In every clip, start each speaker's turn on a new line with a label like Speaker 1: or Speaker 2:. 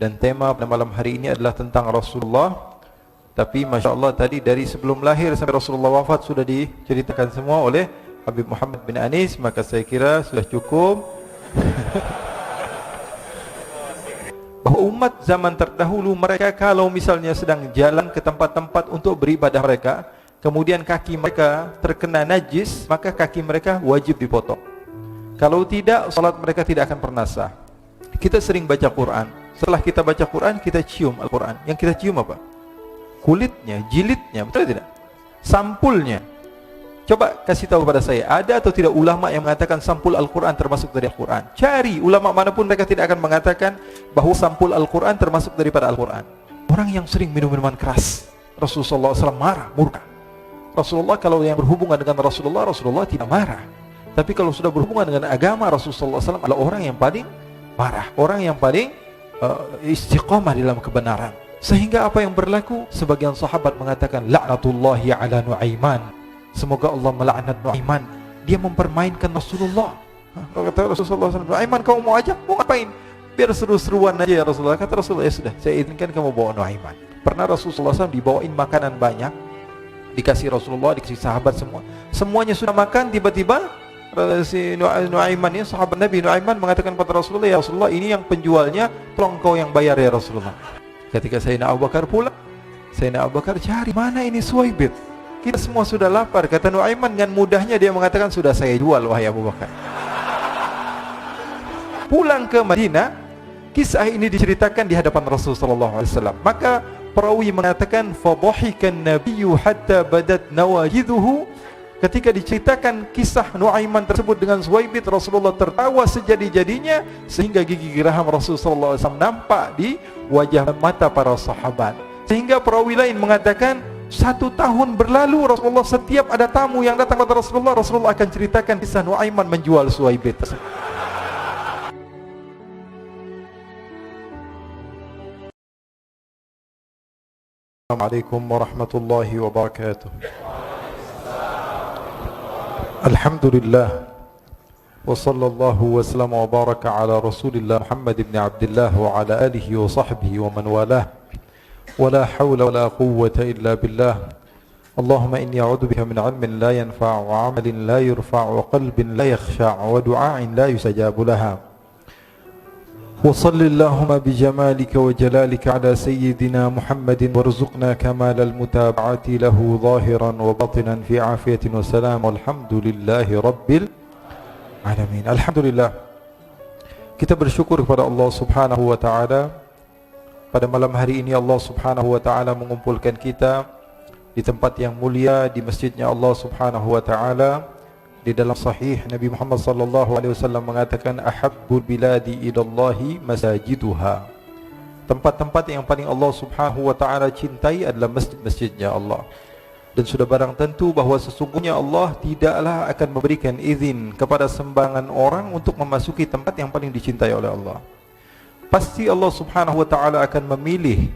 Speaker 1: Dan tema pada malam hari ini adalah tentang Rasulullah. Tapi Masya Allah tadi dari sebelum lahir sampai Rasulullah wafat sudah diceritakan semua oleh Habib Muhammad bin Anis. Maka saya kira sudah cukup bahwa umat zaman terdahulu mereka kalau misalnya sedang jalan ke tempat-tempat untuk beribadah mereka, kemudian kaki mereka terkena najis, maka kaki mereka wajib dipotong. Kalau tidak, salat mereka tidak akan pernah sah. Kita sering baca Quran. Setelah kita baca Quran, kita cium Al-Quran. Yang kita cium apa? Kulitnya, jilidnya, betul tidak? Sampulnya. Coba kasih tahu pada saya, ada atau tidak ulama yang mengatakan sampul Al-Quran termasuk dari Al-Quran? Cari ulama manapun, mereka tidak akan mengatakan bahwa sampul Al-Quran termasuk daripada Al-Quran. Orang yang sering minum minuman keras, Rasulullah SAW marah, murka. Rasulullah kalau yang berhubungan dengan Rasulullah tidak marah. Tapi kalau sudah berhubungan dengan agama, Rasulullah SAW adalah orang yang paling marah, orang yang paling istiqamah dalam kebenaran. Sehingga apa yang berlaku? Sebagian sahabat mengatakan la'natullahi ala Nu'aiman, semoga Allah melaknat Nu'aiman, dia mempermainkan Rasulullah. Kata Rasulullah SAW, Nu'aiman kamu mau ajak, mau ngapain? Biar seru-seruan aja ya Rasulullah. Kata Rasulullah, ya sudah, saya izinkan kamu bawa Nu'aiman. Pernah Rasulullah SAW dibawain makanan banyak, dikasih Rasulullah, dikasih sahabat semua. Semuanya sudah makan, tiba-tiba si Nu'aiman ini, sahabat Nabi Nu'aiman mengatakan kepada Rasulullah, ya Rasulullah, ini yang penjualnya, tolong kau yang bayar ya Rasulullah. Ketika Sayyidina Abu Bakar pulang, Sayyidina Abu Bakar cari, mana ini Suwaibit? Kita semua sudah lapar. Kata Nu'aiman dengan mudahnya dia mengatakan, sudah saya jual wahai Abu Bakar. Pulang ke Madinah, kisah ini diceritakan di hadapan Rasulullah SAW. Maka perawi mengatakan, fadhahikan nabiyyu hatta badat nawajiduhu. Ketika diceritakan kisah Nu'aiman tersebut dengan Suwaibit, Rasulullah tertawa sejadi-jadinya sehingga gigi geraham Rasulullah SAW nampak di wajah mata para sahabat. Sehingga perawi lain mengatakan 1 tahun berlalu Rasulullah, setiap ada tamu yang datang kepada Rasulullah, Rasulullah akan ceritakan kisah Nu'aiman menjual Suwaibit. Assalamualaikum warahmatullahi wabarakatuh. Alhamdulillah wa sallallahu wa sallam wa baraka ala Rasulillah Muhammad ibn Abdullah wa ala alihi wa sahbihi wa man walah. Wa la hawla wa la quwwata illa billah. Allahumma inni a'udzu bika min 'ilmin la yanfa' wa 'amalin la yurfa' wa qalbin la yakhsha' wa du'a'in la yustajabu laha. Wa salli Allahumma bi jamalika wa jalalika ala sayyidina Muhammadin warzuqna kamalal mutaba'ati lahu zahiran wa batinan fi afiyatin wa salam walhamdulillahi rabbil alamin. Alhamdulillah, kita bersyukur kepada Allah subhanahu wa ta'ala. Pada malam hari ini Allah subhanahu wa ta'ala mengumpulkan kita di tempat yang mulia, di masjidnya Allah subhanahu wa ta'ala. Di dalam sahih Nabi Muhammad sallallahu alaihi wasallam mengatakan, ahabbul biladi ilallahi masajiduha. Tempat-tempat yang paling Allah subhanahu wa ta'ala cintai adalah masjid-masjidnya Allah. Dan sudah barang tentu bahawa sesungguhnya Allah tidaklah akan memberikan izin kepada sembarangan orang untuk memasuki tempat yang paling dicintai oleh Allah. Pasti Allah subhanahu wa ta'ala akan memilih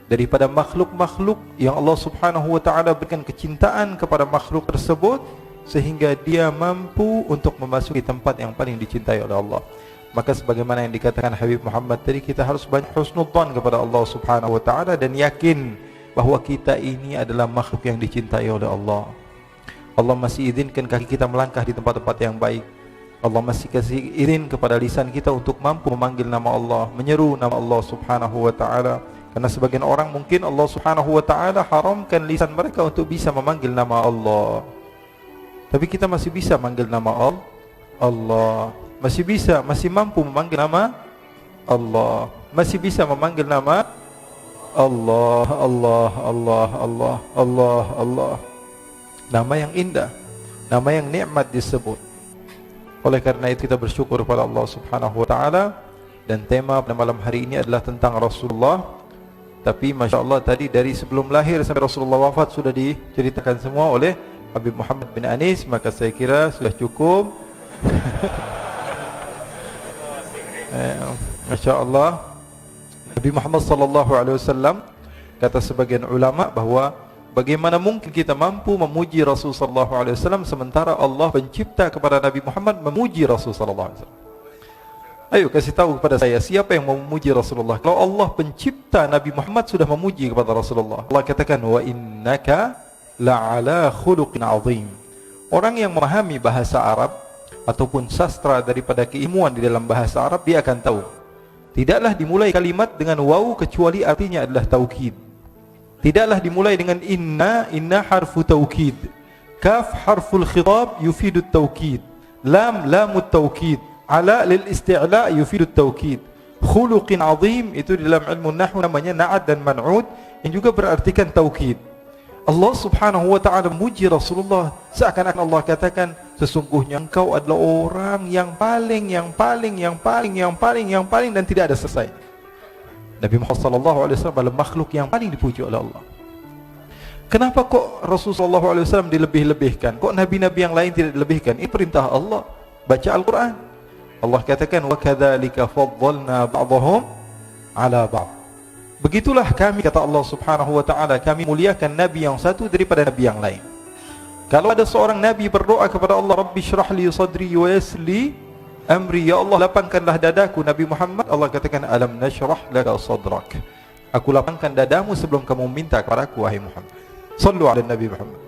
Speaker 1: daripada makhluk-makhluk yang Allah subhanahu wa ta'ala berikan kecintaan kepada makhluk tersebut, sehingga dia mampu untuk memasuki tempat yang paling dicintai oleh Allah. Maka sebagaimana yang dikatakan Habib Muhammad tadi, kita harus banyak husnudzan kepada Allah subhanahu wa ta'ala dan yakin bahawa kita ini adalah makhluk yang dicintai oleh Allah. Allah masih izinkan kaki kita melangkah di tempat-tempat yang baik. Allah masih kasih izin kepada lisan kita untuk mampu memanggil nama Allah, menyeru nama Allah subhanahu wa ta'ala. Karena sebagian orang mungkin Allah subhanahu wa ta'ala haramkan lisan mereka untuk bisa memanggil nama Allah. Tapi kita masih bisa manggil nama Allah, masih bisa, masih mampu memanggil nama Allah, masih bisa memanggil nama Allah, Allah, Allah, Allah, Allah, Allah. Nama yang indah, nama yang nikmat disebut. Oleh karena itu kita bersyukur kepada Allah subhanahu wa ta'ala. Dan tema pada malam hari ini adalah tentang Rasulullah. Tapi Masya Allah tadi dari sebelum lahir sampai Rasulullah wafat sudah diceritakan semua oleh Habib Muhammad bin Anis. Maka saya kira sudah cukup. Masya Allah. Nabi Muhammad sallallahu alaihi wasallam, kata sebagian ulama bahawa bagaimana mungkin kita mampu memuji Rasul sallallahu alaihi wasallam sementara Allah pencipta kepada Nabi Muhammad memuji Rasul sallallahu alaihi wasallam. Ayo kasih tahu kepada saya, siapa yang mau memuji Rasulullah? Kalau Allah pencipta Nabi Muhammad sudah memuji kepada Rasulullah. Allah katakan, wa innaka la'ala khuluqin azim. Orang yang memahami bahasa Arab ataupun sastra daripada keilmuan di dalam bahasa Arab, dia akan tahu tidaklah dimulai kalimat dengan waw kecuali artinya adalah taukid. Tidaklah dimulai dengan inna harfu taukid. Kaf harful khitab yufidu taukid. Lam lamut taukid. Ala lil isti'la yufidu taukid. Khuluqin azim itu di dalam ilmu nahwu namanya na'ad dan man'ud yang juga berartikan taukid. Allah subhanahu wa ta'ala memuji Rasulullah seakan-akan Allah katakan, sesungguhnya engkau adalah orang yang paling dan tidak ada selesai. Nabi Muhammad sallallahu alaihi wasallam adalah makhluk yang paling dipuji oleh Allah. Kenapa kok Rasulullah sallallahu alaihi wasallam dilebih-lebihkan? Kok nabi-nabi yang lain tidak dilebihkan? Ini perintah Allah. Baca Al-Quran. Allah katakan, wa kadzalika faddalna ba'dahum 'ala ba'd. Begitulah kami, kata Allah subhanahu wa ta'ala, kami muliakan nabi yang satu daripada nabi yang lain. Kalau ada seorang nabi berdoa kepada Allah, Rabbi syrah li sadri wa yassir amri, ya Allah lapangkanlah dadaku, Nabi Muhammad, Allah katakan, alam nashrah laka sadrak, aku lapangkan dadamu sebelum kamu minta kepadaku, wahai Muhammad. Sallu ala Nabi Muhammad.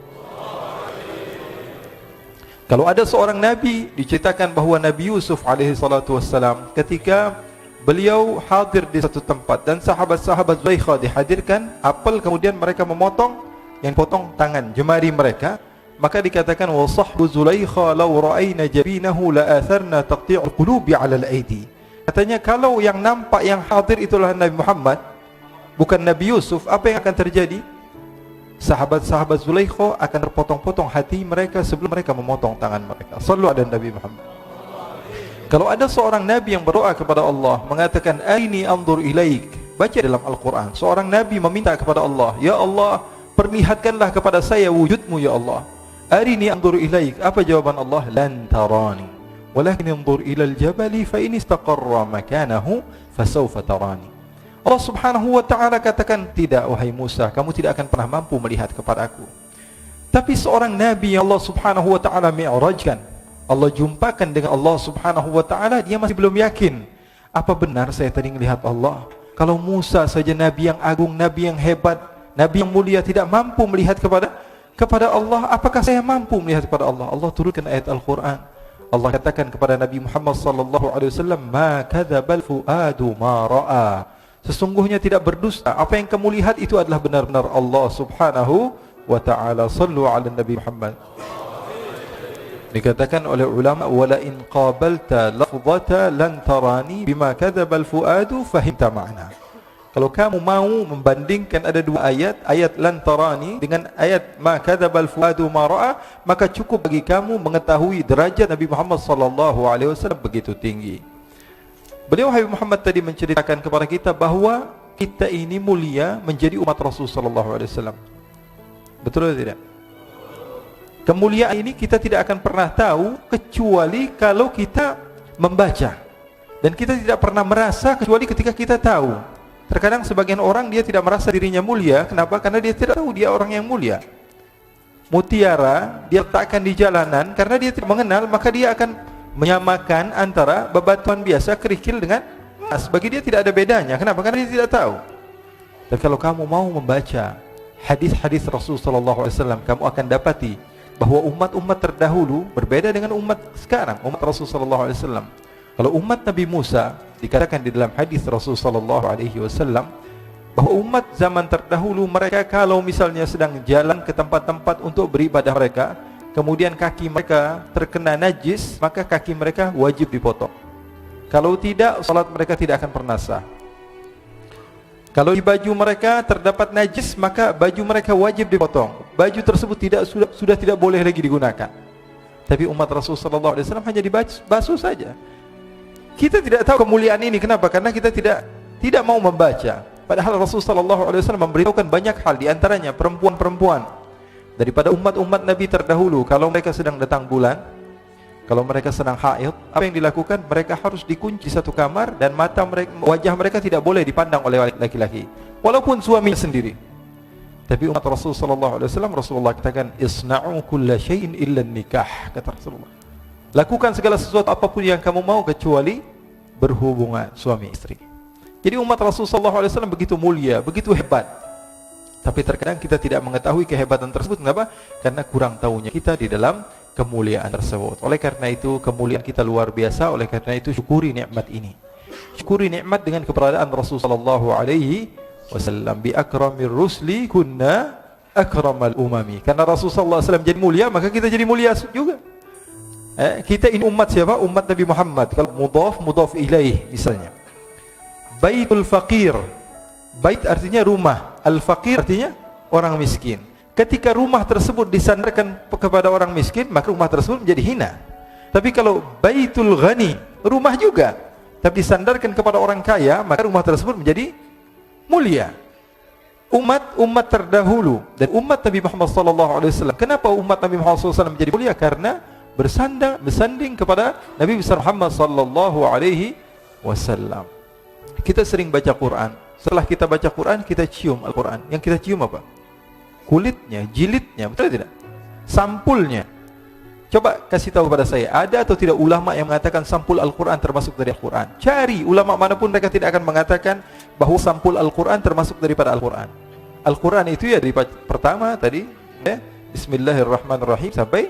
Speaker 1: Kalau ada seorang nabi, diceritakan bahawa Nabi Yusuf alaihi salatu wassalam, ketika beliau hadir di satu tempat dan sahabat-sahabat Zulaikha dihadirkan apel, kemudian mereka memotong, yang potong tangan jemari mereka, maka dikatakan, wa sahbu Zulaikha law ra'ayna jabinahu la atharna taqti'ul qulubi 'ala al-aidi. Katanya kalau yang nampak, yang hadir itulah Nabi Muhammad, bukan Nabi Yusuf, apa yang akan terjadi? Sahabat-sahabat Zulaikha akan terpotong-potong hati mereka sebelum mereka memotong tangan mereka. Sallu ala Nabi Muhammad. Kalau ada seorang nabi yang berdoa kepada Allah, mengatakan, aini anzur ilaik, baca dalam Al-Quran, seorang nabi meminta kepada Allah, ya Allah perlihatkanlah kepada saya wujudmu ya Allah. Arini anzur ilaik, apa jawaban Allah? Lan tarani walakin anzur ilal jabali fa in istaqarra makanahu fasawfa tarani. Allah subhanahu wa ta'ala katakan, tidak wahai Musa, kamu tidak akan pernah mampu melihat kepada aku. Tapi seorang nabi yang Allah subhanahu wa ta'ala mi'rajkan, Allah jumpakan dengan Allah subhanahu wa ta'ala, dia masih belum yakin, apa benar saya tadi melihat Allah? Kalau Musa saja nabi yang agung, nabi yang hebat, nabi yang mulia, tidak mampu melihat kepada Allah, apakah saya mampu melihat kepada Allah? Allah turunkan ayat Al-Quran. Allah katakan kepada Nabi Muhammad sallallahu alaihi wasallam, ma kadzabal fuadu ma ra'a. Sesungguhnya tidak berdusta, apa yang kamu lihat itu adalah benar-benar Allah subhanahu wa ta'ala. Sallu ala Nabi Muhammad. Dikatakan oleh ulama, wala in qabalta lafzata lan tarani bima kadzabal fuadu fahimta ma'na. Kalau kamu mau membandingkan ada dua ayat, ayat lan tarani dengan ayat ma kadzabal fuadu ma ra'a, maka cukup bagi kamu mengetahui derajat Nabi Muhammad sallallahu alaihi wasallam begitu tinggi. Beliau Habib Muhammad tadi menceritakan kepada kita bahawa kita ini mulia menjadi umat Rasul sallallahu alaihi wasallam. Betul atau tidak? Kemuliaan ini kita tidak akan pernah tahu kecuali kalau kita membaca. Dan kita tidak pernah merasa kecuali ketika kita tahu. Terkadang sebagian orang dia tidak merasa dirinya mulia. Kenapa? Karena dia tidak tahu dia orang yang mulia. Mutiara dia letakkan di jalanan, karena dia tidak mengenal, maka dia akan menyamakan antara bebatuan biasa, kerikil dengan emas. Bagi dia tidak ada bedanya. Kenapa? Karena dia tidak tahu. Dan kalau kamu mau membaca hadis-hadis Rasul sallallahu alaihi wasallam, kamu akan dapati bahwa umat-umat terdahulu berbeda dengan umat sekarang, umat Rasul sallallahu alaihi wasallam. Kalau umat Nabi Musa, dikatakan di dalam hadis Rasul sallallahu alaihi wasallam bahwa umat zaman terdahulu mereka kalau misalnya sedang jalan ke tempat-tempat untuk beribadah mereka, kemudian kaki mereka terkena najis, maka kaki mereka wajib dipotong. Kalau tidak, salat mereka tidak akan pernah sah. Kalau di baju mereka terdapat najis, maka baju mereka wajib dipotong. Baju tersebut sudah tidak boleh lagi digunakan. Tapi umat Rasul sallallahu alaihi wasallam hanya dibasuh saja. Kita tidak tahu kemuliaan ini. Kenapa? Karena kita tidak mau membaca. Padahal Rasul sallallahu alaihi wasallam memberitahukan banyak hal, di antaranya perempuan-perempuan daripada umat-umat Nabi terdahulu, kalau mereka sedang datang bulan, kalau mereka sedang haid, apa yang dilakukan? Mereka harus dikunci satu kamar dan mata mereka, wajah mereka tidak boleh dipandang oleh laki-laki, walaupun suaminya sendiri. Tapi umat Rasul sallallahu alaihi wasallam, Rasulullah katakan, isna'u kulla syai'in illa nikah, kata Rasulullah. Lakukan segala sesuatu apapun yang kamu mau kecuali berhubungan suami istri. Jadi umat Rasulullah SAW begitu mulia, begitu hebat. Tapi terkadang kita tidak mengetahui kehebatan tersebut. Kenapa? Karena kurang tahunya kita di dalam kemuliaan tersebut. Oleh karena itu kemuliaan kita luar biasa. Oleh karena itu syukuri nikmat ini. Syukuri nikmat dengan keberadaan Rasulullah SAW. Bi akramir rusli kunna akramal umami. Karena Rasulullah SAW jadi mulia, maka kita jadi mulia juga. Kita ini umat siapa? Umat Nabi Muhammad. Kalau mudhaf ilaih misalnya. Baitul faqir. Bait artinya rumah. Al-faqir artinya orang miskin. Ketika rumah tersebut disandarkan kepada orang miskin, maka rumah tersebut menjadi hina. Tapi kalau baitul ghani, rumah juga, tapi disandarkan kepada orang kaya, maka rumah tersebut menjadi mulia. Umat terdahulu dan umat Nabi Muhammad SAW. Kenapa umat Nabi Muhammad SAW menjadi mulia? Karena bersanding kepada Nabi besar Muhammad SAW. Kita sering baca Quran. Setelah kita baca Quran, kita cium Al-Quran. Yang kita cium apa? Kulitnya, jilidnya, betul tidak? Sampulnya. Coba kasih tahu pada saya, ada atau tidak ulama yang mengatakan sampul Al-Quran termasuk dari Al-Quran? Cari ulama manapun, mereka tidak akan mengatakan bahwa sampul Al-Quran termasuk daripada Al-Quran. Al-Quran itu ya dari pertama tadi, Bismillahirrahmanirrahim sampai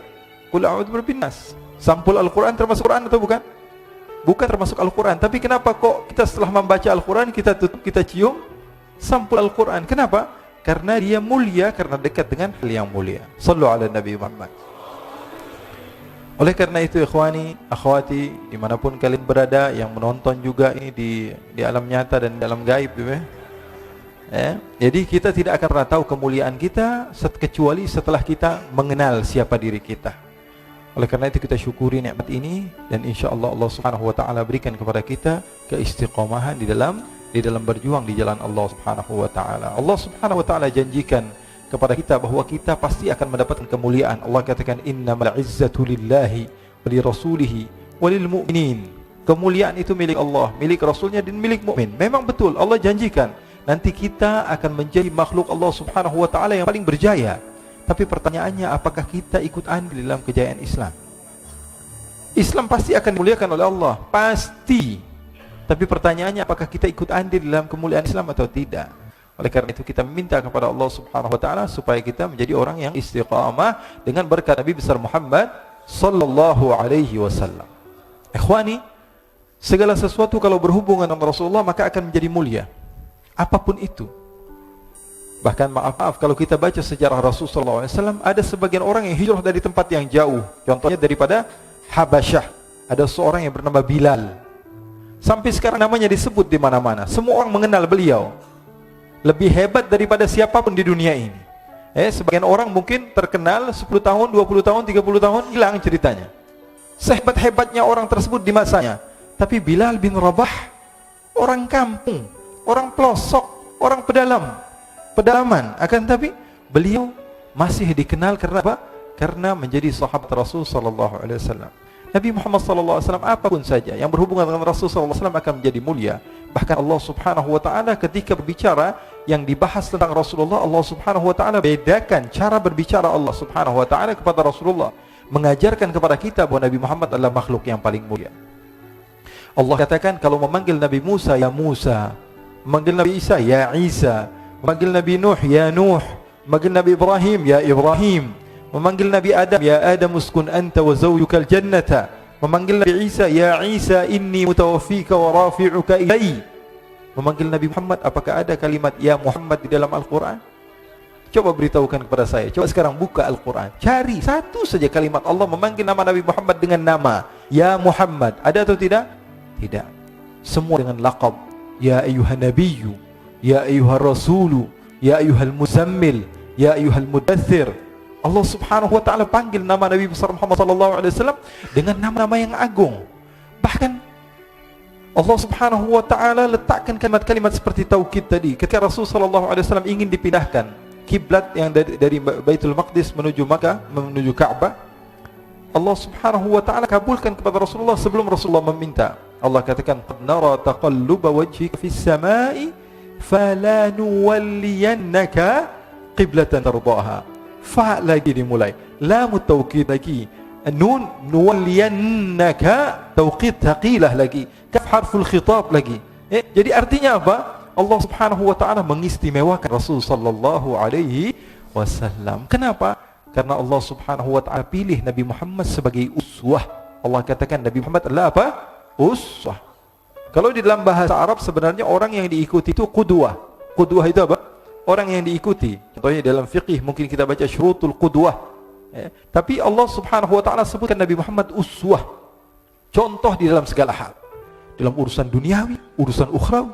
Speaker 1: Qul a'udzu birabbin nas. Sampul Al-Quran termasuk Quran atau bukan? Bukan termasuk Al-Quran. Tapi kenapa kok kita setelah membaca Al-Quran kita tutup, kita cium sampul Al-Quran? Kenapa? Karena dia mulia, karena dekat dengan hal yang mulia. Sallu ala Nabi Muhammad. Oleh karena itu ikhwani, akhwati, dimanapun kalian berada, yang menonton juga ini di alam nyata dan di alam gaib, jadi kita tidak akan pernah tahu kemuliaan kita kecuali setelah kita mengenal siapa diri kita. Oleh karena itu kita syukuri nikmat ini, dan insyaallah Allah Subhanahu wa taala berikan kepada kita keistiqomahan di dalam berjuang di jalan Allah Subhanahu wa taala. Allah Subhanahu wa taala janjikan kepada kita bahwa kita pasti akan mendapatkan kemuliaan. Allah katakan innamal izzatu lillahi wa li rasulihi wa lil mu'minin. Kemuliaan itu milik Allah, milik Rasulnya dan milik mukmin. Memang betul Allah janjikan nanti kita akan menjadi makhluk Allah Subhanahu wa taala yang paling berjaya. Tapi pertanyaannya, apakah kita ikut andil dalam kejayaan Islam? Islam pasti akan dimuliakan oleh Allah, pasti. Tapi pertanyaannya, apakah kita ikut andil dalam kemuliaan Islam atau tidak? Oleh karena itu kita minta kepada Allah Subhanahu wa taala supaya kita menjadi orang yang istiqamah dengan berkat Nabi besar Muhammad sallallahu alaihi wasallam. Ikhwani, segala sesuatu kalau berhubungan dengan Rasulullah maka akan menjadi mulia. Apapun itu. Bahkan maaf kalau kita baca sejarah Rasulullah SAW, ada sebagian orang yang hijrah dari tempat yang jauh. Contohnya daripada Habasyah, ada seorang yang bernama Bilal. Sampai sekarang namanya disebut di mana-mana. Semua orang mengenal beliau. Lebih hebat daripada siapapun di dunia ini. Sebagian orang mungkin terkenal 10 tahun, 20 tahun, 30 tahun, hilang ceritanya. Sehebat-hebatnya orang tersebut di masanya. Tapi Bilal bin Rabah, orang kampung, orang pelosok, orang pedalaman, akan tapi beliau masih dikenal karena apa? Karena menjadi sahabat Rasul sallallahu alaihi wasallam. Nabi Muhammad sallallahu alaihi wasallam apapun saja yang berhubungan dengan Rasul sallallahu alaihi wasallam akan menjadi mulia. Bahkan Allah Subhanahu wa taala ketika berbicara yang dibahas tentang Rasulullah, Allah Subhanahu wa taala bedakan cara berbicara Allah Subhanahu wa taala kepada Rasulullah, mengajarkan kepada kita bahwa Nabi Muhammad adalah makhluk yang paling mulia. Allah katakan kalau memanggil Nabi Musa ya Musa, memanggil Nabi Isa ya Isa, memanggil Nabi Nuh ya Nuh, memanggil Nabi Ibrahim ya Ibrahim, memanggil Nabi Adam ya Adam uskun anta wa zawjukal jannata, memanggil Nabi Isa ya Isa inni mutawaffika wa rafi'uka ilai, memanggil Nabi Muhammad. Apakah ada kalimat ya Muhammad di dalam Al-Quran? Coba beritahukan kepada saya. Coba sekarang buka Al-Quran, cari satu saja kalimat Allah memanggil nama Nabi Muhammad dengan nama ya Muhammad. Ada atau tidak? Tidak. Semua dengan laqab ya ayyuhan nabiyyu, ya ayyuhar rasulu, ya ayyuhal muzammil, ya ayyuhal mudaththir. Allah Subhanahu wa taala panggil nama Nabi besar Muhammad sallallahu alaihi wasallam dengan nama-nama yang agung. Bahkan Allah Subhanahu wa taala letakkan kalimat-kalimat seperti taukid tadi. Ketika Rasul sallallahu alaihi wasallam ingin dipindahkan kiblat yang dari Baitul Maqdis menuju Makkah, menuju Ka'bah, Allah Subhanahu wa taala kabulkan kepada Rasulullah sebelum Rasulullah meminta. Allah katakan qad nara taqalluba wajhika fis samai fala nuwalliyannaka qiblatan tardaha. Fa lagi dimulai, lam taukid lagi, nun nuwalliyannaka tauqid thaqilah lagi, kaf harful khitab lagi. Jadi artinya apa? Allah Subhanahu wa taala mengistimewakan Rasul sallallahu alaihi wasallam. Kenapa? Karena Allah Subhanahu wa taala pilih Nabi Muhammad sebagai uswah. Allah katakan Nabi Muhammad adalah apa? Uswah. Kalau di dalam bahasa Arab sebenarnya orang yang diikuti itu qudwah. Qudwah itu apa? Orang yang diikuti. Contohnya dalam fiqih mungkin kita baca syurutul qudwah. Tapi Allah Subhanahu wa taala sebutkan Nabi Muhammad uswah. Contoh di dalam segala hal. Dalam urusan duniawi, urusan ukhrawi.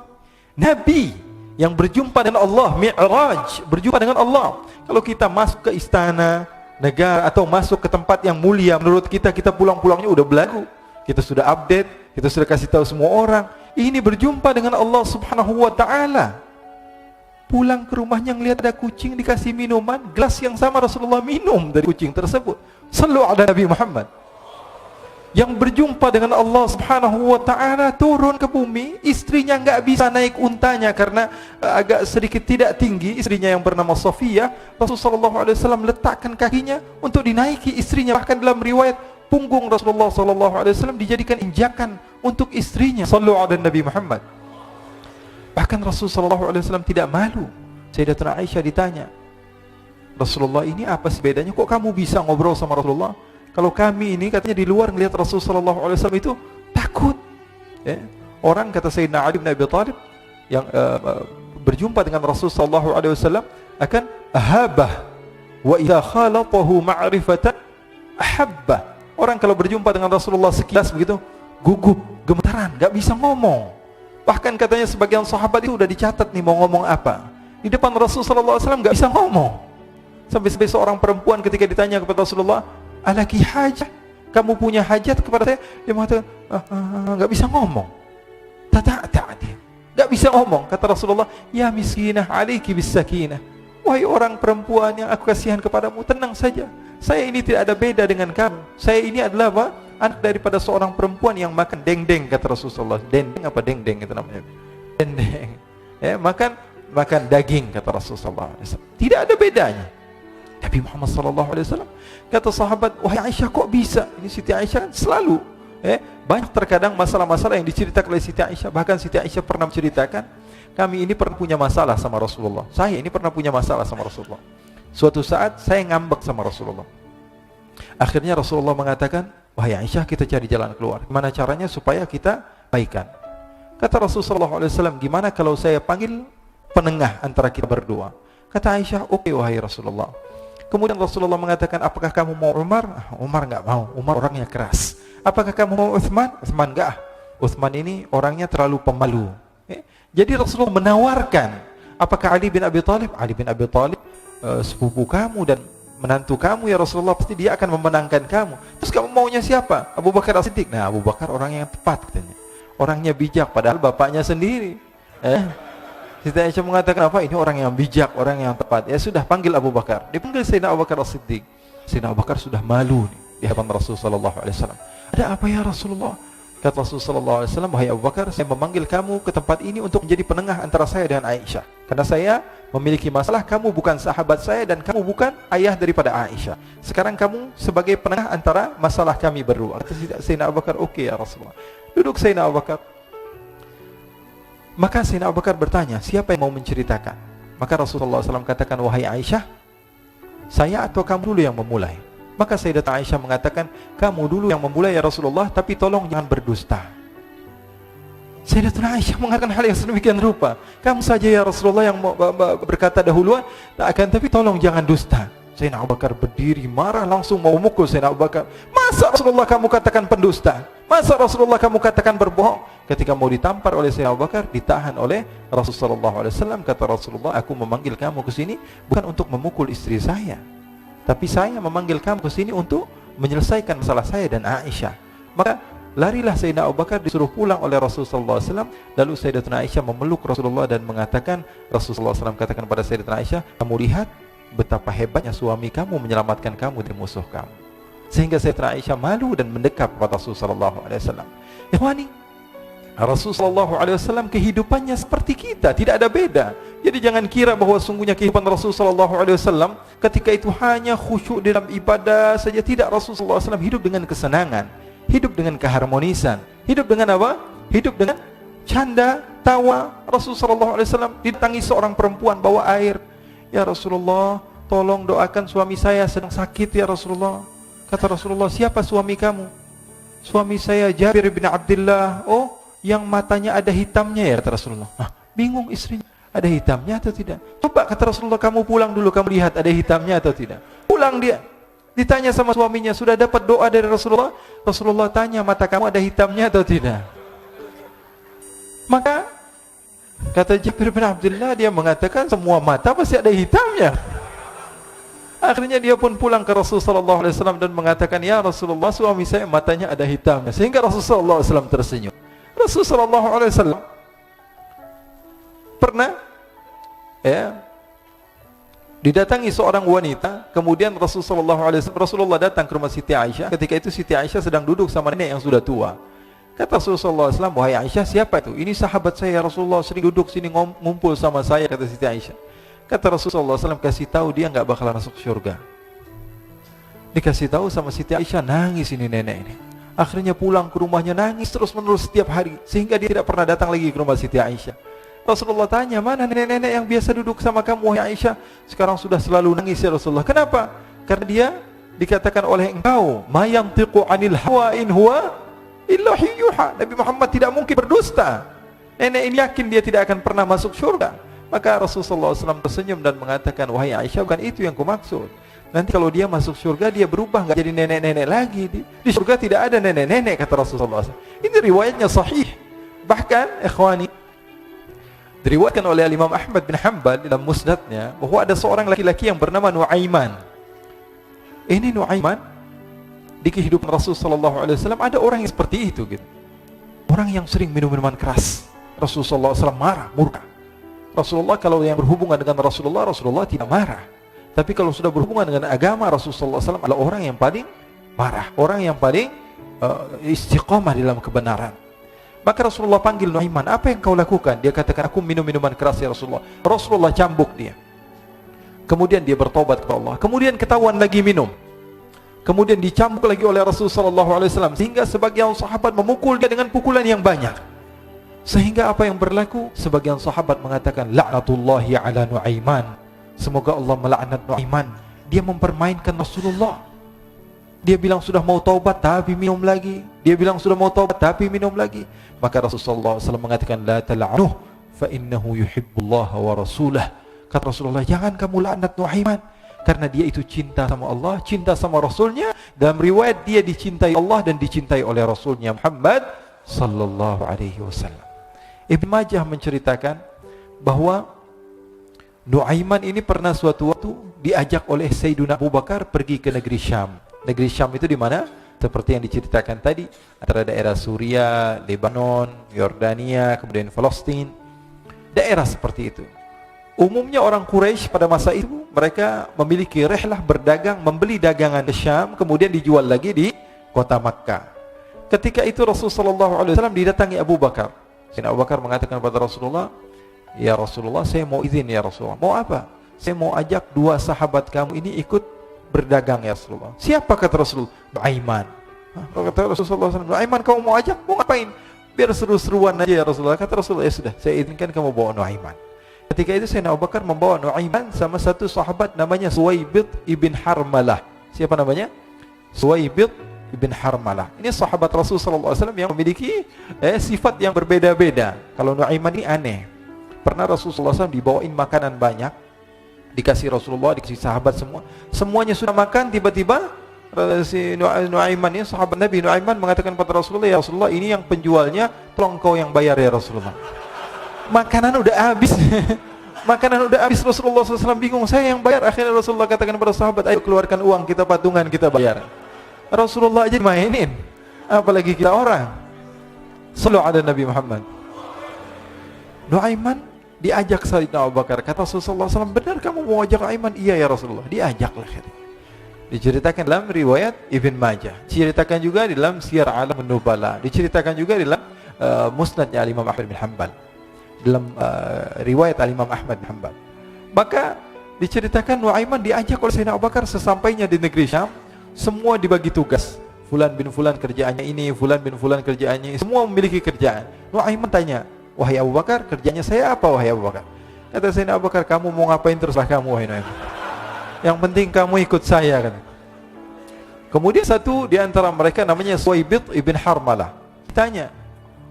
Speaker 1: Nabi yang berjumpa dengan Allah, Mi'raj, berjumpa dengan Allah. Kalau kita masuk ke istana negara atau masuk ke tempat yang mulia, menurut kita pulang-pulangnya udah belagu. Kita sudah update, kita sudah kasih tahu semua orang. Ini berjumpa dengan Allah Subhanahu wa taala. Pulang ke rumahnya ngelihat ada kucing dikasih minuman, gelas yang sama Rasulullah minum dari kucing tersebut. Sallu ala Nabi Muhammad. Yang berjumpa dengan Allah Subhanahu wa taala turun ke bumi, istrinya enggak bisa naik untanya karena agak sedikit tidak tinggi, istrinya yang bernama Safiyah. Rasulullah sallallahu alaihi wasallam letakkan kakinya untuk dinaiki istrinya, bahkan dalam riwayat punggung Rasulullah sallallahu alaihi wasallam dijadikan injakan untuk istrinya. Sallu ala Nabi Muhammad. Bahkan Rasulullah sallallahu alaihi wasallam tidak malu. Sayyidatuna Aisyah ditanya, "Rasulullah, ini apa sih bedanya? Kok kamu bisa ngobrol sama Rasulullah? Kalau kami ini katanya di luar ngelihat Rasulullah sallallahu alaihi wasallam itu takut." Orang kata Sayyidina Ali bin Abi Thalib yang berjumpa dengan Rasulullah sallallahu alaihi wasallam akan ahabah wa idza khalatahu ma'rifatan ahabba. Orang kalau berjumpa dengan Rasulullah sekilas begitu gugup, gemetaran, enggak bisa ngomong. Bahkan katanya sebagian sahabat itu udah dicatat nih mau ngomong apa. Di depan Rasulullah sallallahu alaihi wasallam enggak bisa ngomong. Sampai seorang perempuan ketika ditanya kepada Rasulullah, "Alaki hajat? Kamu punya hajat kepada saya?" Dia mengatakan, enggak bisa ngomong. Tata dia. Enggak bisa ngomong. Kata Rasulullah, "Ya miskinah, alaiki bisakinah." Wahai orang perempuan yang aku kasihan kepadamu, tenang saja. Saya ini tidak ada beda dengan kamu. Saya ini adalah apa? Anak daripada seorang perempuan yang makan dendeng, kata Rasulullah. Dendeng apa dendeng itu namanya? Dendeng. Makan daging, kata Rasulullah SAW. Tidak ada bedanya. Nabi Muhammad SAW kata sahabat, "Wahai Aisyah, kok bisa?" Ini Siti Aisyah kan selalu banyak terkadang masalah-masalah yang diceritakan oleh Siti Aisyah. Bahkan Siti Aisyah pernah menceritakan, kami ini pernah punya masalah sama Rasulullah. Saya ini pernah punya masalah sama Rasulullah. Suatu saat saya ngambek sama Rasulullah. Akhirnya Rasulullah mengatakan, "Wahai Aisyah, kita cari jalan keluar. Gimana caranya supaya kita baikan?" Kata Rasulullah SAW, "Gimana kalau saya panggil penengah antara kita berdua?" Kata Aisyah, "Oke, wahai Rasulullah." Kemudian Rasulullah mengatakan, "Apakah kamu mau Umar?" Umar enggak mau. Umar orangnya keras. "Apakah kamu mau Utsman?" Utsman enggak. Utsman ini orangnya terlalu pemalu. Jadi Rasulullah menawarkan, "Apakah Ali bin Abi Thalib?" Ali bin Abi Thalib sepupu kamu dan menantu kamu ya Rasulullah, pasti dia akan memenangkan kamu. Terus kamu maunya siapa? Abu Bakar As-Siddiq. Nah, Abu Bakar orang yang tepat katanya. Orangnya bijak, padahal bapaknya sendiri. Siti Aisyah mengatakan apa? Ini orang yang bijak, orang yang tepat. Ya sudah, panggil Abu Bakar. Dipanggil Sayyidina Abu Bakar As-Siddiq. Sayyidina Abu Bakar sudah malu nih, di hadapan Rasulullah sallallahu alaihi wasallam. "Ada apa ya Rasulullah?" Kata Rasulullah sallallahu alaihi wasallam, "Wahai Abu Bakar, saya memanggil kamu ke tempat ini untuk menjadi penengah antara saya dengan Aisyah. Karena saya memiliki masalah, kamu bukan sahabat saya dan kamu bukan ayah daripada Aisyah. Sekarang kamu sebagai penengah antara masalah kami berdua." Kata Sayyidina Abu Bakar, "Oke ya Rasulullah." Duduk Sayyidina Abu Bakar. Maka Sayyidina Abu Bakar bertanya, "Siapa yang mau menceritakan?" Maka Rasulullah SAW katakan, "Wahai Aisyah, saya atau kamu dulu yang memulai?" Maka Sayyidatuna Aisyah mengatakan, "Kamu dulu yang memulai ya Rasulullah, tapi tolong jangan berdusta." Sayyidatuna Aisyah mengatakan hal yang sedemikian rupa, "Kamu saja ya Rasulullah yang berkata dahuluan, akan tapi tolong jangan dusta." Sayyidina Abu Bakar berdiri marah, langsung mau memukul Sayyidina Abu Bakar. "Masa Rasulullah kamu katakan pendusta? Masa Rasulullah kamu katakan berbohong?" Ketika mau ditampar oleh Sayyidina Abu Bakar, ditahan oleh Rasulullah SAW. Kata Rasulullah, "Aku memanggil kamu ke sini bukan untuk memukul istri saya, tapi saya memanggil kamu ke sini untuk menyelesaikan masalah saya dan Aisyah." Maka larilah Sayyidina Abu Bakar, disuruh pulang oleh Rasulullah SAW. Lalu Sayyidatuna Aisyah memeluk Rasulullah dan mengatakan, Rasulullah SAW katakan pada Sayyidatuna Aisyah, "Kamu lihat betapa hebatnya suami kamu menyelamatkan kamu dari musuh kamu." Sehingga Sayyidatuna Aisyah malu dan mendekat kepada Rasulullah SAW. Ikhwani, Rasulullah SAW kehidupannya seperti kita, tidak ada beda. Jadi jangan kira bahwa sungguhnya kehidupan Rasulullah SAW ketika itu hanya khusyuk dalam ibadah saja. Tidak, Rasulullah SAW hidup dengan kesenangan, hidup dengan keharmonisan, hidup dengan apa? hidup dengan canda, tawa. Rasulullah SAW didatangi seorang perempuan bawa air. Ya Rasulullah, tolong doakan suami saya sedang sakit ya Rasulullah. Kata Rasulullah, siapa suami kamu? Suami saya Jabir bin Abdullah. Oh, yang matanya ada hitamnya ya, kata Rasulullah. Bingung istrinya, ada hitamnya atau tidak? Coba, kata Rasulullah, kamu pulang dulu, kamu lihat ada hitamnya atau tidak. Pulang dia, ditanya sama suaminya, sudah dapat doa dari Rasulullah? Rasulullah tanya, mata kamu ada hitamnya atau tidak? Maka kata Jabir bin Abdullah, dia mengatakan semua mata pasti ada hitamnya. Akhirnya dia pun pulang ke Rasulullah SAW dan mengatakan, ya Rasulullah, suami saya matanya ada hitamnya. Sehingga Rasulullah SAW tersenyum. Rasulullah SAW pernah didatangi seorang wanita, kemudian Rasulullah datang ke rumah Siti Aisyah. Ketika itu Siti Aisyah sedang duduk sama nenek yang sudah tua. Kata Rasulullah SAW, wahai Aisyah, siapa itu? Ini sahabat saya, Rasulullah sering duduk sini ngumpul sama saya, kata Siti Aisyah. Kata Rasulullah SAW, kasih tahu dia nggak bakalan masuk surga. Dikasih tahu sama Siti Aisyah, nangis ini nenek ini. Akhirnya pulang ke rumahnya, nangis terus menerus setiap hari, sehingga dia tidak pernah datang lagi ke rumah Siti Aisyah. Rasulullah tanya, mana nenek-nenek yang biasa duduk sama kamu wahai Aisyah? Sekarang sudah selalu nangis ya Rasulullah. Kenapa? Karena dia dikatakan oleh engkau, ma yantiqu 'anil hawa in huwa illa yuha. Nabi Muhammad tidak mungkin berdusta. Nenek ini yakin dia tidak akan pernah masuk surga. Maka Rasulullah SAW tersenyum dan mengatakan, wahai Aisyah, bukan itu yang kumaksud. Nanti kalau dia masuk surga, dia berubah, nggak jadi nenek-nenek lagi. Di surga tidak ada nenek-nenek, kata Rasulullah SAW. Ini riwayatnya sahih. Bahkan, ikhwani, diriwayatkan oleh Imam Ahmad bin Hanbal dalam musnadnya bahwa ada seorang laki-laki yang bernama Nuaiman. Ini Nuaiman, di kehidupan Rasulullah SAW ada orang yang seperti itu gitu. Orang yang sering minum minuman keras. Rasulullah SAW marah, murka. Rasulullah kalau yang berhubungan dengan Rasulullah tidak marah. Tapi kalau sudah berhubungan dengan agama, Rasulullah SAW adalah orang yang paling marah, orang yang paling istiqamah dalam kebenaran. Maka Rasulullah panggil Nuaiman, apa yang kau lakukan? Dia katakan, aku minum minuman keras ya Rasulullah. Rasulullah cambuk dia. Kemudian dia bertobat kepada Allah. Kemudian ketahuan lagi minum. Kemudian dicambuk lagi oleh Rasulullah SAW, sehingga sebagian sahabat memukul dia dengan pukulan yang banyak. Sehingga apa yang berlaku? Sebagian sahabat mengatakan, la'natullahi ala Nuaiman. Semoga Allah melaknat Nuaiman. Dia mempermainkan Rasulullah. Dia bilang sudah mau taubat tapi minum lagi. Dia bilang sudah mau taubat tapi minum lagi. Maka Rasulullah SAW mengatakan, la tal'anuh fa innahu yuhibbullaha wa rasulah. Kata Rasulullah, jangan kamu laknat Nuaiman, karena dia itu cinta sama Allah, cinta sama Rasulnya. Dalam riwayat dia dicintai Allah dan dicintai oleh Rasulnya Muhammad sallallahu alaihi wasallam. Ibn Majah menceritakan bahwa Nuaiman ini pernah suatu waktu diajak oleh Sayyidina Abu Bakar pergi ke negeri Syam. Negeri Syam itu di mana? Seperti yang diceritakan tadi, antara daerah Suria, Lebanon, Yordania, kemudian Palestina. Daerah seperti itu. Umumnya orang Quraisy pada masa itu, mereka memiliki rihlah berdagang, membeli dagangan ke Syam, kemudian dijual lagi di kota Makkah. Ketika itu Rasulullah SAW didatangi Abu Bakar. Sayyidina Abu Bakar mengatakan kepada Rasulullah, ya Rasulullah, saya mau izin ya Rasulullah. Mau apa? Saya mau ajak dua sahabat kamu ini ikut berdagang ya Rasulullah. Siapa, kata Rasulullah? Nuaiman. Kata Rasulullah SAW, Nuaiman kamu mau ajak? Mau ngapain? Biar seru-seruan aja ya Rasulullah. Kata Rasulullah, ya sudah, saya izinkan kamu bawa Nuaiman. Ketika itu Sayyidina Abu Bakar membawa Nuaiman sama satu sahabat namanya Suwaibid ibn Harmalah. Siapa namanya? Suwaibid ibn Harmalah. Ini sahabat Rasulullah SAW yang memiliki sifat yang berbeda-beda. Kalau Nuaiman ini aneh. Pernah Rasulullah SAW dibawain makanan banyak, dikasih Rasulullah, dikasih sahabat semua. Semuanya sudah makan, tiba-tiba si Nuaiman ini, sahabat Nabi Nuaiman mengatakan kepada Rasulullah, ya Rasulullah, ini yang penjualnya, tolong kau yang bayar ya Rasulullah. Makanan udah habis. Makanan udah habis, Rasulullah SAW bingung, saya yang bayar. Akhirnya Rasulullah katakan kepada sahabat, ayo keluarkan uang, kita patungan, kita bayar. Rasulullah aja mainin, apalagi kita orang. Sallu ala Nabi Muhammad. Nuaiman diajak Sayyidina Abu Bakar. Kata Rasulullah SAW, benar kamu mau ajak Nuaiman? Iya ya Rasulullah. Diajaklah. Diceritakan dalam riwayat Ibn Majah, diceritakan juga di dalam Siyar A'lam An-Nubala, diceritakan juga di dalam musnadnya Imam Ahmad bin Hanbal, dalam riwayat Imam Ahmad bin Hanbal. Maka diceritakan Nuaiman diajak oleh Sayyidina Abu Bakar. Sesampainya di negeri Syam, semua dibagi tugas. Fulan bin Fulan kerjaannya ini, Fulan bin Fulan kerjaannya ini. Semua memiliki kerjaan. Nu'aiman tanya, wahai Abu Bakar, kerjanya saya apa wahai Abu Bakar? Kata Sayyidina Abu Bakar, kamu mau ngapain terserah kamu wahai Nu'aiman. Yang penting kamu ikut saya kan. Kemudian satu di antara mereka namanya Suwaibit ibn Harmalah. Ditanya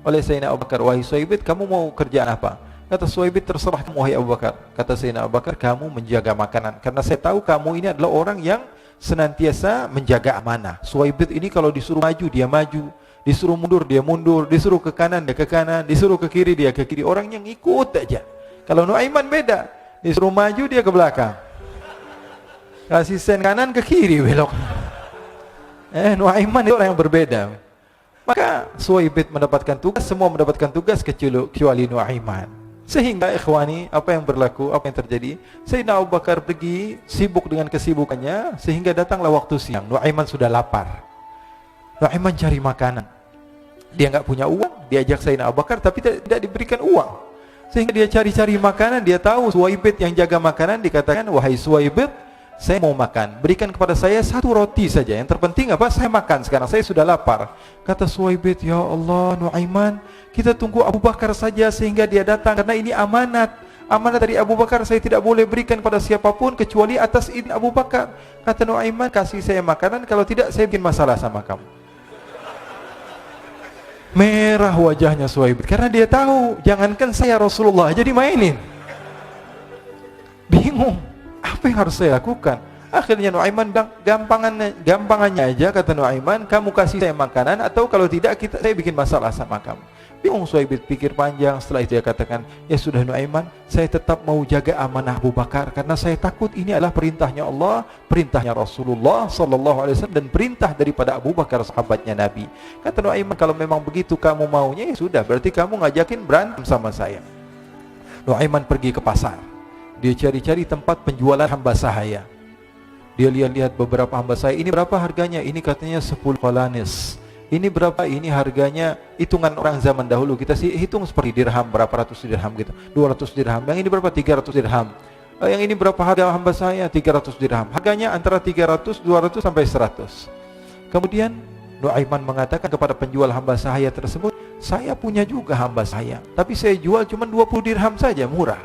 Speaker 1: oleh Sayyidina Abu Bakar, wahai Suwaibit, kamu mau kerjaan apa? Kata Suwaibit, terserah kamu wahai Abu Bakar. Kata Sayyidina Abu Bakar, kamu menjaga makanan, karena saya tahu kamu ini adalah orang yang senantiasa menjaga amanah. Suwaibit ini kalau disuruh maju dia maju, disuruh mundur dia mundur, disuruh ke kanan dia ke kanan, disuruh ke kiri dia ke kiri. Orang yang ikut aja. Kalau Nu'aiman beda, disuruh maju dia ke belakang, kasih sen kanan ke kiri belok. Nu'aiman itu orang yang berbeda. Maka Suwaibit mendapatkan tugas, semua mendapatkan tugas kecuali Nu'aiman. Sehingga ikhwani, apa yang berlaku, apa yang terjadi? Sayyidina Abu Bakar pergi sibuk dengan kesibukannya, sehingga datanglah waktu siang. Nu'aiman sudah lapar. Nu'aiman cari makanan. Dia enggak punya uang, diajak Sayyidina Abu Bakar tapi tidak diberikan uang. Sehingga dia cari-cari makanan, dia tahu Suwaibit yang jaga makanan, dikatakan, wahai Suwaibit, saya mau makan, berikan kepada saya satu roti saja. Yang terpenting apa? Saya makan sekarang, saya sudah lapar. Kata Suwaibit, ya Allah Nu'aiman, kita tunggu Abu Bakar saja sehingga dia datang, karena ini amanat. Amanat dari Abu Bakar, saya tidak boleh berikan pada siapapun kecuali atas izin Abu Bakar. Kata Nu'aiman, kasih saya makanan, kalau tidak saya bikin masalah sama kamu. Merah wajahnya Suwaibit, karena dia tahu, jangankan saya Rasulullah aja dimainin. Bingung, apa yang harus saya lakukan? Akhirnya Nu'aiman bilang, gampangannya aja, kata Nu'aiman, kamu kasih saya makanan, atau kalau tidak saya bikin masalah sama kamu. Bingung Suwaibit, pikir panjang. Setelah itu dia katakan, ya sudah Nu'aiman, saya tetap mau jaga amanah Abu Bakar, karena saya takut ini adalah perintahnya Allah, perintahnya Rasulullah SAW, dan perintah daripada Abu Bakar sahabatnya Nabi. Kata Nu'aiman, kalau memang begitu kamu maunya, ya sudah, berarti kamu ngajakin berantem sama saya. Nu'aiman pergi ke pasar. Dia cari-cari tempat penjualan hamba sahaya. Dia lihat-lihat beberapa hamba sahaya. Ini berapa harganya? Ini katanya 10 qalanis. Ini berapa? Ini harganya, hitungan orang zaman dahulu, kita sih hitung seperti dirham, berapa ratus dirham gitu, 200 dirham. Yang ini berapa? 300 dirham. Yang ini berapa harga hamba sahaya? 300 dirham. Harganya antara 300, 200 sampai 100. Kemudian Nu'aiman mengatakan kepada penjual hamba sahaya tersebut, saya punya juga hamba sahaya, tapi saya jual cuma 20 dirham saja, murah.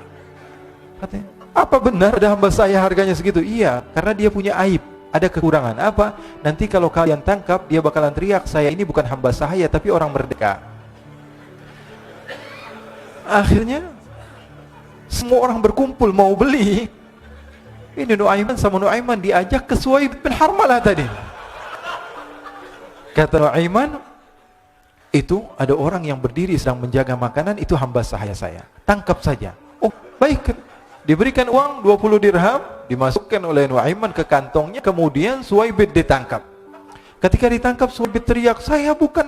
Speaker 1: Katanya, apa benar ada hamba saya harganya segitu? Iya, karena dia punya aib, ada kekurangan. Apa? Nanti kalau kalian tangkap, dia bakalan teriak, saya ini bukan hamba sahaya tapi orang merdeka. Akhirnya semua orang berkumpul mau beli. Ini Nu'aiman sama Nu'aiman diajak ke Suwaibit bin Harmalah tadi. Kata Nu'aiman, itu ada orang yang berdiri sedang menjaga makanan, itu hamba sahaya saya, tangkap saja. Oh baik. Diberikan uang 20 dirham, dimasukkan oleh Nu'aiman ke kantongnya, kemudian Suwaibit ditangkap. Ketika ditangkap, Suwaibit teriak, saya bukan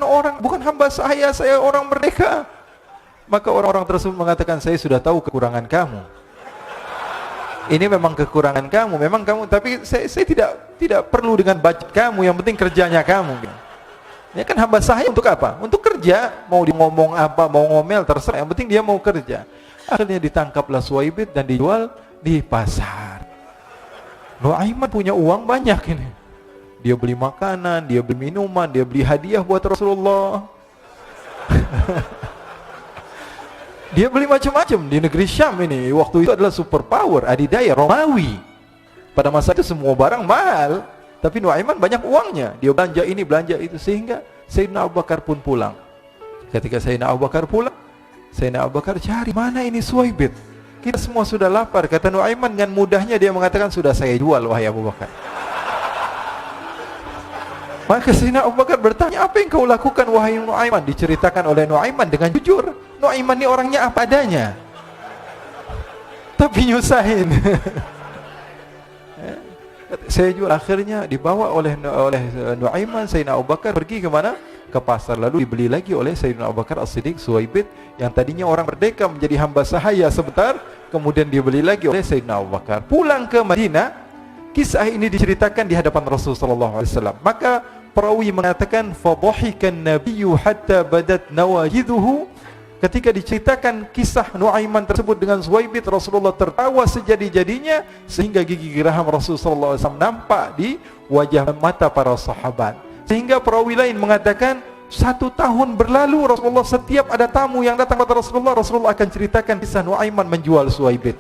Speaker 1: hamba saya orang merdeka. Maka orang-orang tersebut mengatakan, saya sudah tahu kekurangan kamu. Ini memang kekurangan kamu, memang kamu, tapi saya tidak perlu dengan budget kamu, yang penting kerjanya kamu. Ya kan hamba saya untuk apa? Untuk kerja, mau dia ngomong apa, mau ngomel, terserah, yang penting dia mau kerja. Akhirnya ditangkaplah Suwaibit dan dijual di pasar. Nu'aiman punya uang banyak ini. Dia beli makanan, dia beli minuman, dia beli hadiah buat Rasulullah. Dia beli macam-macam di negeri Syam ini. Waktu itu adalah superpower, adidaya Romawi. Pada masa itu semua barang mahal, tapi Nu'aiman banyak uangnya. Dia belanja ini, belanja itu, sehingga Sayyidina Abu Bakar pun pulang. Ketika Sayyidina Abu Bakar pulang, Sayyidina Abu Bakar cari, mana ini Suwaibit? Kita semua sudah lapar. Kata Nu'aiman dengan mudahnya dia mengatakan, sudah saya jual wahai Abu Bakar. Maka Sayyidina Abu Bakar bertanya, apa yang kau lakukan wahai Nu'aiman? Diceritakan oleh Nu'aiman dengan jujur. Nu'aiman ini orangnya apa adanya, tapi nyusahin. Saya jual. Akhirnya dibawa oleh Nu'aiman, Sayyidina Abu Bakar pergi ke mana? Ke pasar, lalu dibeli lagi oleh Sayyidina Abu Bakar As-Siddiq. Suwaibit yang tadinya orang merdeka menjadi hamba sahaya sebentar, kemudian dibeli lagi oleh Sayyidina Abu Bakar. Pulang ke Madinah, kisah ini diceritakan di hadapan Rasulullah SAW. Maka perawi mengatakan, fadhahikan nabiyyu hatta badat nawajiduhu. Ketika diceritakan kisah Nu'aiman tersebut dengan Suwaibit, Rasulullah tertawa sejadi-jadinya, sehingga gigi geraham Rasulullah SAW nampak di wajah mata para sahabat. Sehingga perawi lain mengatakan 1 tahun berlalu Rasulullah, setiap ada tamu yang datang kepada Rasulullah, Rasulullah akan ceritakan kisah Nuaiman menjual Suhaibit.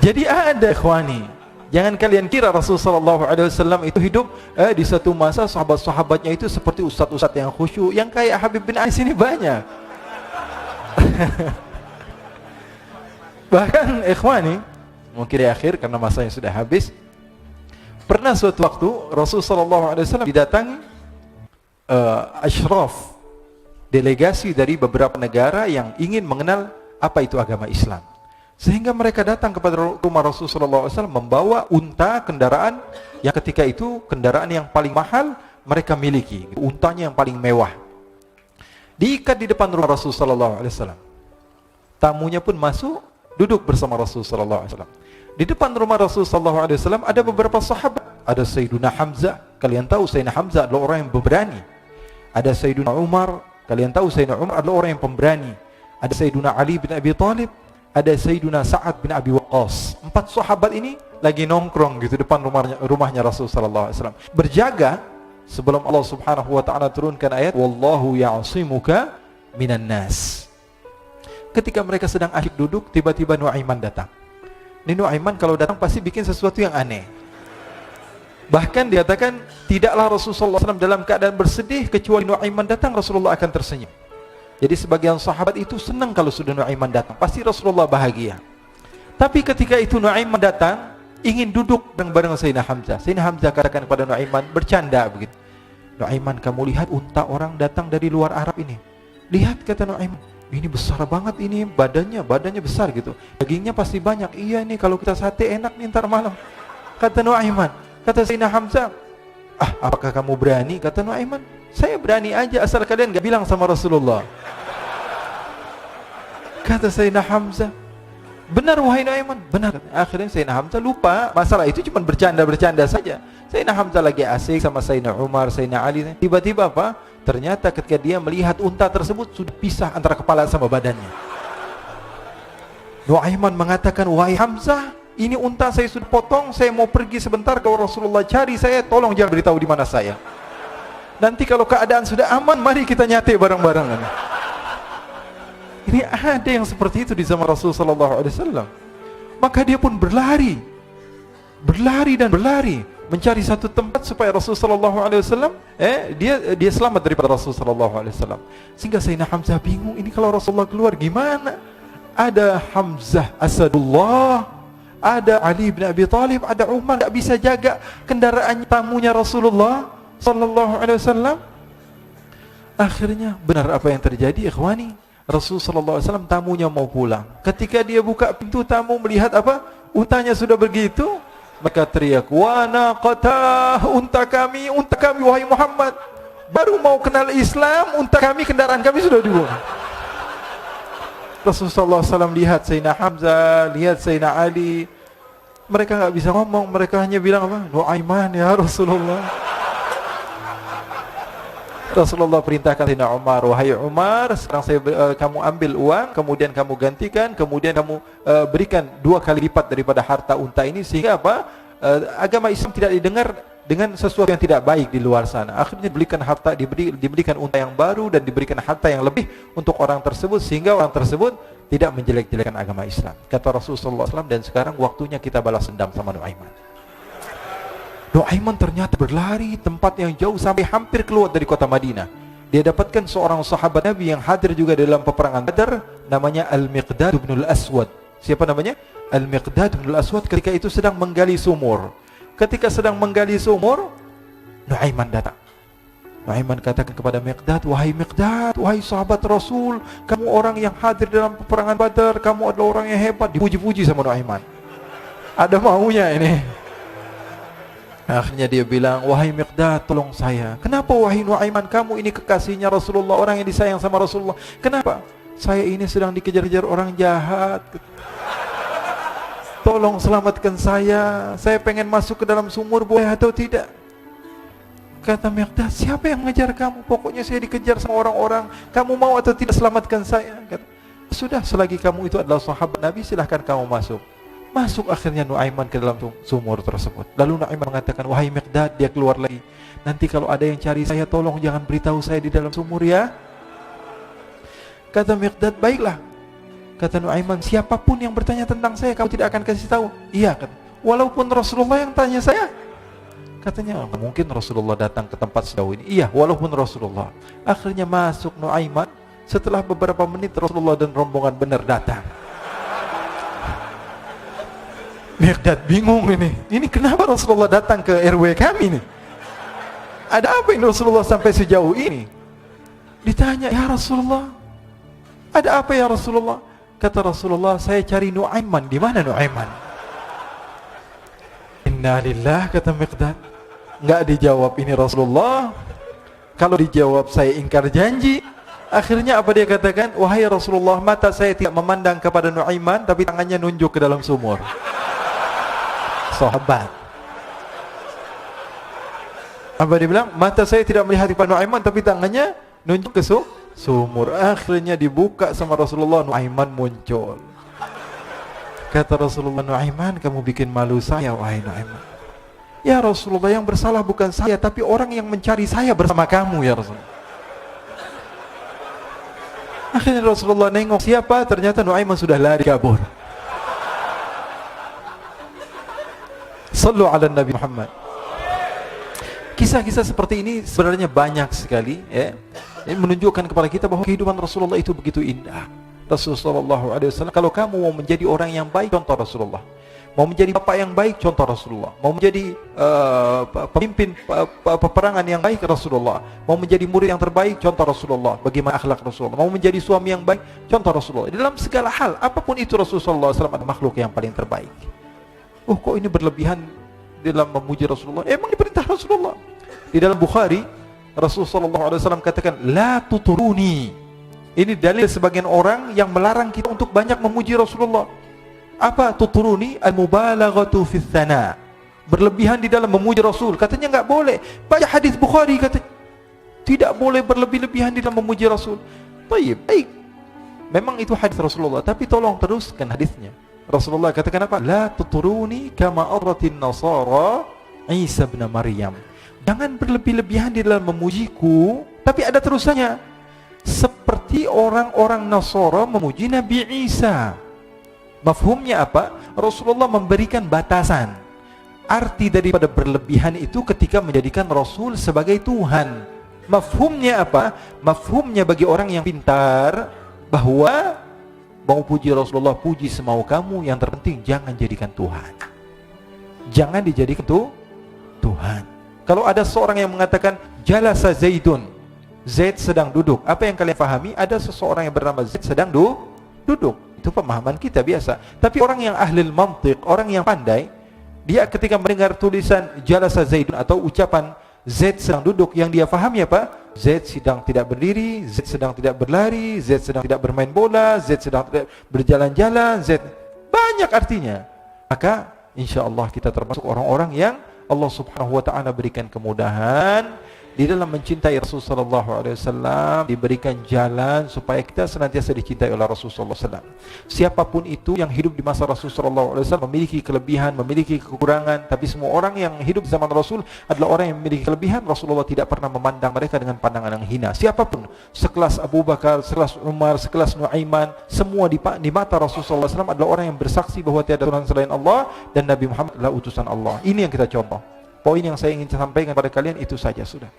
Speaker 1: Jadi ada ikhwani, jangan kalian kira Rasulullah SAW itu hidup di satu masa sahabat-sahabatnya itu seperti ustaz-ustaz yang khusyuk, yang kayak Habib bin Ais ini banyak. Bahkan ikhwani, mungkin di akhir karena masanya sudah habis, pernah suatu waktu Rasulullah SAW didatangi asyraf, delegasi dari beberapa negara yang ingin mengenal apa itu agama Islam. Sehingga mereka datang kepada rumah Rasulullah SAW membawa unta, kendaraan yang ketika itu kendaraan yang paling mahal mereka miliki, untanya yang paling mewah. Diikat di depan rumah Rasulullah SAW. Tamunya pun masuk, duduk bersama Rasulullah SAW. Di depan rumah Rasulullah SAW ada beberapa sahabat. Ada Sayyiduna Hamzah, kalian tahu Sayyidina Hamzah adalah orang yang pemberani. Ada Sayyiduna Umar, kalian tahu Sayyidina Umar adalah orang yang pemberani. Ada Sayyiduna Ali bin Abi Thalib, ada Sayyiduna Sa'ad bin Abi Waqqas. 4 sahabat ini lagi nongkrong gitu depan rumahnya Rasulullah SAW, berjaga sebelum Allah Subhanahu wa taala turunkan ayat wallahu ya'simuka minan nas. Ketika mereka sedang asyik duduk, tiba-tiba Nuaiman datang. Ini Nuaiman kalau datang pasti bikin sesuatu yang aneh. Bahkan dikatakan tidaklah Rasulullah SAW dalam keadaan bersedih, kecuali Nuaiman datang Rasulullah akan tersenyum. Jadi sebagian sahabat itu senang kalau sudah Nuaiman datang, pasti Rasulullah bahagia. Tapi ketika itu Nuaiman datang, ingin duduk bareng Sayyidina Hamzah. Sayyidina Hamzah katakan kepada Nuaiman, bercanda begitu. Nuaiman, kamu lihat unta orang datang dari luar Arab ini. Lihat, kata Nuaiman, ini besar banget ini, badannya besar gitu. Dagingnya pasti banyak. Iya ini kalau kita sate enak nih ntar malam. Kata Nuaiman. Kata Sayyidina Hamzah, apakah kamu berani? Kata Nuaiman, saya berani aja asal kalian gak bilang sama Rasulullah. Kata Sayyidina Hamzah, benar wahai Nuaiman, benar. Akhirnya Sayyidina Hamzah lupa masalah itu, cuma bercanda-bercanda saja. Sayyidina Hamzah lagi asik sama Sayyidina Umar, Sayyidina Ali. Tiba-tiba apa? Ternyata ketika dia melihat unta tersebut sudah pisah antara kepala sama badannya. Nuaiman mengatakan, wahai Hamzah, ini unta saya sudah potong, saya mau pergi sebentar, kalau Rasulullah cari saya, tolong jangan beritahu di mana saya. Nanti kalau keadaan sudah aman, mari kita nyate bareng-bareng. Ini ada yang seperti itu di zaman Rasulullah SAW. Maka dia pun berlari dan berlari mencari satu tempat supaya Rasulullah SAW dia selamat daripada Rasulullah SAW. Sehingga Sayyidina Hamzah bingung, ini kalau Rasulullah keluar gimana? Ada Hamzah Asadullah, ada Ali bin Abi Thalib, ada Umar, gak bisa jaga kendaraan tamunya Rasulullah sallallahu alaihi wasallam. Akhirnya benar apa yang terjadi, ikhwani. Rasul sallallahu alaihi wasallam tamunya mau pulang. Ketika dia buka pintu, tamu melihat apa? Untanya sudah begitu, maka teriak, "Wa naqatah, unta kami wahai Muhammad. Baru mau kenal Islam, unta kami, kendaraan kami sudah dibuang." Rasulullah SAW lihat Sayyidina Hamzah, lihat Sayyidina Ali. Mereka gak bisa ngomong, mereka hanya bilang apa? Nuaiman ya Rasulullah. Rasulullah perintahkan Sayyidina Umar, wahai Umar, sekarang kamu ambil uang, kemudian kamu gantikan, kemudian kamu berikan 2 kali lipat daripada harta unta ini, sehingga apa? Agama Islam tidak didengar dengan sesuatu yang tidak baik di luar sana. Akhirnya diberikan harta, diberikan unta yang baru dan diberikan harta yang lebih untuk orang tersebut, sehingga orang tersebut tidak menjelek-jelekan agama Islam. Kata Rasulullah SAW, dan sekarang waktunya kita balas dendam sama Nuaiman. Nuaiman ternyata berlari tempat yang jauh sampai hampir keluar dari kota Madinah. Dia dapatkan seorang sahabat Nabi yang hadir juga dalam peperangan Badar, namanya Al-Miqdad bin Al-Aswad. Siapa namanya? Al-Miqdad bin Al-Aswad ketika itu sedang menggali sumur. Ketika sedang menggali sumur, Nuaiman datang. Nuaiman katakan kepada Miqdad, wahai Miqdad, wahai sahabat Rasul, kamu orang yang hadir dalam peperangan Badar, kamu adalah orang yang hebat. Dipuji-puji sama Nuaiman. Ada maunya ini. Akhirnya dia bilang, wahai Miqdad, tolong saya. Kenapa wahai Nuaiman, kamu ini kekasihnya Rasulullah, orang yang disayang sama Rasulullah. Kenapa? Saya ini sedang dikejar-kejar orang jahat. Tolong selamatkan saya pengen masuk ke dalam sumur, boleh atau tidak? Kata Miqdad, siapa yang mengejar kamu? Pokoknya saya dikejar sama orang-orang. Kamu mau atau tidak selamatkan saya? Kata, sudah, selagi kamu itu adalah sahabat Nabi, silahkan kamu masuk. Masuk akhirnya Nuaiman ke dalam sumur tersebut. Lalu Nuaiman mengatakan, wahai Miqdad, dia keluar lagi. Nanti kalau ada yang cari saya, tolong jangan beritahu saya di dalam sumur ya. Kata Miqdad, baiklah. Kata Nuaiman, siapapun yang bertanya tentang saya, kamu tidak akan kasih tahu. Iya, kata. Walaupun Rasulullah yang tanya saya. Katanya, mungkin Rasulullah datang ke tempat sejauh ini. Iya, walaupun Rasulullah. Akhirnya masuk Nuaiman. Setelah beberapa menit Rasulullah dan rombongan benar datang. Miqdad bingung ini. Ini kenapa Rasulullah datang ke RW kami nih? Ada apa ini Rasulullah sampai sejauh ini? Ditanya, ya Rasulullah, ada apa ya Rasulullah? Kata Rasulullah, saya cari Nuaiman. Di mana Nuaiman? Inna lillah, kata Miqdad. Enggak dijawab ini Rasulullah. Kalau dijawab saya ingkar janji. Akhirnya apa dia katakan? Wahai Rasulullah, mata saya tidak memandang kepada Nuaiman, tapi tangannya nunjuk ke dalam sumur. Sahabat. Apa dia bilang? Mata saya tidak melihat kepada Nuaiman, tapi tangannya nunjuk ke sumur. Akhirnya dibuka sama Rasulullah, Nuaiman muncul. Kata Rasulullah, Nuaiman, kamu bikin malu saya, wahai Nuaiman. Ya Rasulullah, yang bersalah bukan saya, tapi orang yang mencari saya bersama kamu, ya Rasulullah. Akhirnya Rasulullah nengok, siapa? Ternyata Nuaiman sudah lari kabur. Sallu ala Nabi Muhammad. Kisah-kisah seperti ini sebenarnya banyak sekali, ya. Ini menunjukkan kepada kita bahwa kehidupan Rasulullah itu begitu indah. Rasulullah SAW, kalau kamu mau menjadi orang yang baik, contoh Rasulullah. Mau menjadi bapak yang baik, contoh Rasulullah. Mau menjadi pemimpin peperangan yang baik, Rasulullah. Mau menjadi murid yang terbaik, contoh Rasulullah. Bagaimana akhlak Rasulullah. Mau menjadi suami yang baik, contoh Rasulullah. Dalam segala hal, apapun itu Rasulullah SAW adalah makhluk yang paling terbaik. Oh, kok ini berlebihan dalam memuji Rasulullah? Emang diperintah Rasulullah. Di dalam Bukhari, Rasulullah SAW katakan, la tuturuni. Ini dalil sebagian orang yang melarang kita untuk banyak memuji Rasulullah. Apa tuturuni? Al-mubalaghatu fi tsana. Berlebihan di dalam memuji Rasul. Katanya enggak boleh. Baca hadis Bukhari, katanya tidak boleh berlebih-lebihan di dalam memuji Rasul. Baik. Memang itu hadis Rasulullah, tapi tolong teruskan hadisnya. Rasulullah katakan apa? La tuturuni kama arratin nasara Isa bin Maryam. Jangan berlebih-lebihan di dalam memujiku, tapi ada terusannya. Seperti orang-orang Nasara memuji Nabi Isa. Mafhumnya apa? Rasulullah memberikan batasan. Arti daripada berlebihan itu ketika menjadikan Rasul sebagai Tuhan. Mafhumnya apa? Mafhumnya bagi orang yang pintar, bahwa mau puji Rasulullah, puji semau kamu. Yang terpenting jangan jadikan Tuhan. Jangan dijadikan Tuhan. Kalau ada seorang yang mengatakan jalasa Zaidun, Zaid sedang duduk, apa yang kalian pahami? Ada seseorang yang bernama Zaid sedang duduk. Itu pemahaman kita biasa. Tapi orang yang ahli mantiq, orang yang pandai, dia ketika mendengar tulisan jalasa Zaidun atau ucapan Zaid sedang duduk, yang dia pahami apa? Zaid sedang tidak berdiri, Zaid sedang tidak berlari, Zaid sedang tidak bermain bola, Zaid sedang tidak berjalan-jalan, Zaid banyak artinya. Maka insyaallah kita termasuk orang-orang yang Allah Subhanahu wa taala berikan kemudahan di dalam mencintai Rasulullah sallallahu alaihi wasallam, diberikan jalan supaya kita senantiasa dicintai oleh Rasulullah sallallahu alaihi wasallam. Siapapun itu yang hidup di masa Rasulullah sallallahu alaihi wasallam memiliki kelebihan, memiliki kekurangan, tapi semua orang yang hidup di zaman Rasul adalah orang yang memiliki kelebihan. Rasulullah tidak pernah memandang mereka dengan pandangan yang hina. Siapapun, sekelas Abu Bakar, sekelas Umar, sekelas Nuaiman, semua di mata Rasulullah sallallahu alaihi wasallam adalah orang yang bersaksi bahwa tiada Tuhan selain Allah dan Nabi Muhammad adalah utusan Allah. Ini yang kita contoh. Poin yang saya ingin sampaikan pada kalian itu saja sudah.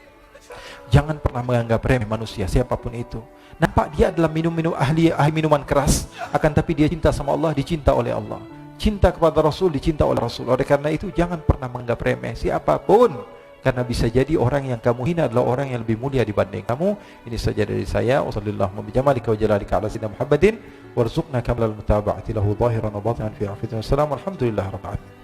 Speaker 1: Jangan pernah menganggap remeh manusia siapapun itu. Nampak dia adalah ahli minuman keras, akan tapi dia cinta sama Allah, dicinta oleh Allah. Cinta kepada Rasul, dicinta oleh Rasul. Oleh karena itu jangan pernah menganggap remeh siapapun, karena bisa jadi orang yang kamu hina adalah orang yang lebih mulia dibanding kamu. Ini saja dari saya. Wassallallahu bijamalika wa jalalika ala sayyidina Muhammadin warzuqna kamalal mutaba'ati lahu zahiran wa batinan fi afiyatin. Wassalamu alhamdulillah rabbil alamin.